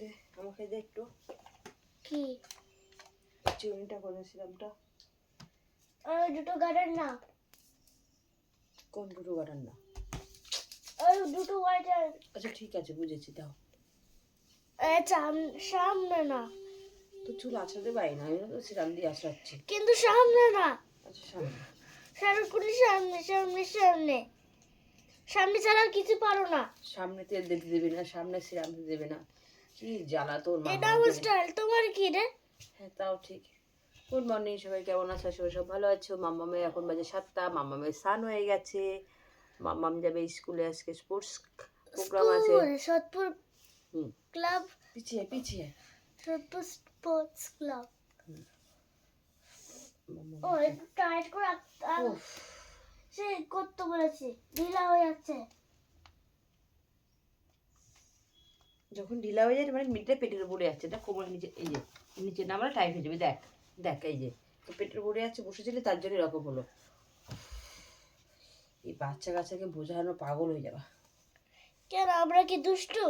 দে আমাকে দে একটু কি চিউনিটা করেছিলামটা ওই দুটো গার্ডেন না, কোন দুটো গার্ডেন না? ওই দুটো গার্ডেন আচ্ছা ঠিক আছে বুঝেছি, দাও। সামনে না, তো চুল আছড়াতে পারি না, আমি তো সিরাম দিয়ে আছড়াচ্ছি। কিন্তু সামনে না, আচ্ছা সামনে সামনে সামনে সামনে সামনে সামনে ছাড়া আর কিছু পারো না। সামনে তেল দিতে দেবে না, সামনে সিরাম দিতে দেবে না, কি জ্বালা তোর মা। এটা আমার স্টাইল, তোমার কি রে? হ্যাঁ তাও ঠিক। গুড মর্নিং সবাই, কেমন আছো? সবাই সব ভালো আছো? মাম্মামের এখন বাজে 7টা, মাম্মামের স্নান হয়ে গেছে, মাম্মাম যাবে স্কুলে, আজকে স্পোর্টস প্রোগ্রাম আছে। সোদপুর হুম ক্লাব, পিছিয়ে পিছিয়ে সোদপুর স্পোর্টস ক্লাব। মাম্মাম ও একটু টাইট করে সে করতে বলেছি, ঢিলা হয়ে যাচ্ছে। যখন ঢিলা হয়ে যায় মানে মিটে পেটের উপরে যাচ্ছে, দেখ কোমরের নিচে, এই যে নিচে নামলে টাইট হয়ে যাবে, দেখ দেখ এই যে তো পেটের উপরে যাচ্ছে, বসেছিলে তার জন্য এরকম হলো। এই বাচ্চা কাচ্চাকে বোঝানো পাগল হয়ে যাবা। কেন আমরা কি দুষ্টু?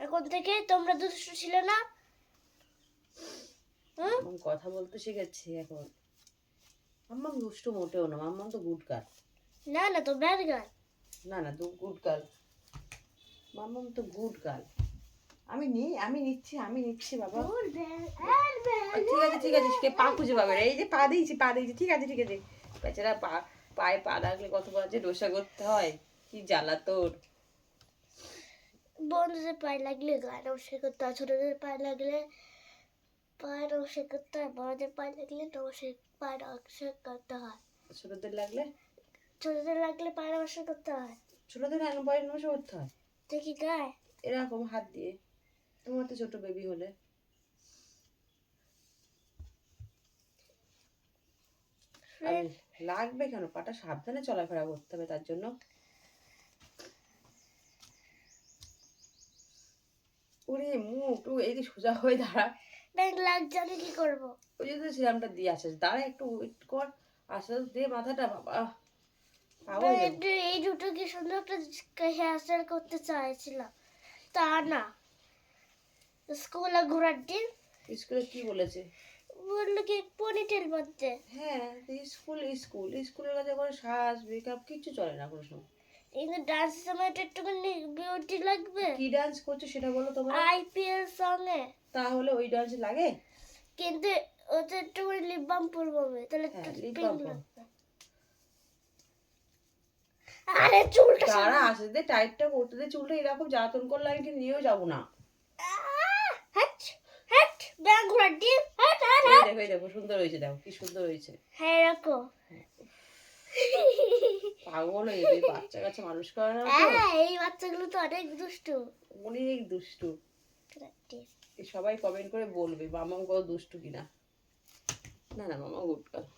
এখন থেকে তোমরা দুষ্টু ছিলে না? মাম্মাম কথা বলতে শিখেছে এখন। মাম্মাম দুষ্টু মোটেও না, মাম্মাম তো গুড গার্ল। না না, তো ব্যাড গার্ল। না না তো গুড গার্ল, মাম্মাম তো গুড গার্ল। আমি নিচ্ছি বাবা। ঠিক আছে ঠিক আছে, সে পা খুঁজে পাবে না, এই যে পা দিয়েছি ঠিক আছে ঠিক আছে। বেচারা পায়ে পা রাখলে কত বাজে ডোসা করতে হয়, কি জ্বালা তোর। বন্ধুদের পায়ে লাগলে গায়ে নমস্কার করতে হয়, ছোটদের পায়ে লাগলে পায়ে নমস্কার করতে হয়, বড়দের পায়ে লাগলে পায়ে নমস্কার করতে হয়। ছোটদের লাগলে ছোটদের লাগলে পায়ে নমস্কার করতে হয়। ছোটদের পায়ে নমস্কার করতে হয় দেখি গায়ে এরকম হাত দিয়ে, তোমার তো ছোট বেবি হলে। আর লাগবে কেন, পাটা সাবধানে চলাফেরা করতে হবে তার জন্য। ওরে মুখ টু এই যে সোজা হয়ে দাঁড়া। ব্যাংক লাগছে, আমি কি করবো? ওই জন্য সিরামটা দিয়ে আসিস, দাঁড়া একটু ওয়েট কর, আস্তে আস্তে দিয়ে মাথাটা, বাবা পাগল হয়ে যাবো। এই দুটো কি সুন্দর একটা হেয়ার স্টাইল করতে চাইছিলাম, তা না। স্কুলে ঘোরার দিন স্কুলে কি বলেছে? বললো কি পনিটেল বাঁধতে। হ্যাঁ স্কুলের কাছে কোনো সাজ মেকআপ কিচ্ছু চলে না কোনো সময়। কিন্তু ডান্সের সময় তো একটুখানি বিউটি লাগবে। কি ডান্স করছো সেটা বলো তোমরা। আইপিএল সঙ্গে তাহলে ওই ডান্স লাগে? কিন্তু ওটা একটুখানি লিপ বাম পরবো আমি, তাহলে হ্যাঁ, একটু lip পিঙ্ক balm পরো। লাগবে। আরে চুলটা তারা আসে দে, টাইটটা করতে দে, চুলটা এরকম জ্বালাতন করলে আমি কিন্তু নিয়েও যাবো না। হ্যাট হ্যাট ব্যাং ঘোরার দিন হ্যাট হ্যাট এই হ্যাট। দেখো এই দেখো সুন্দর হয়েছে, দেখো কি সুন্দর হয়েছে। হ্যাঁ রাখো। পাগল হয়ে যাবে, বাচ্চা কাছে মানুষ করে না তো। এই বাচ্চাগুলো তো অনেক দুষ্টু। অনেক দুষ্টু। সবাই কমেন্ট করে বলবে মামা কত দুষ্টু কিনা। না না মামা গুড গার্ল।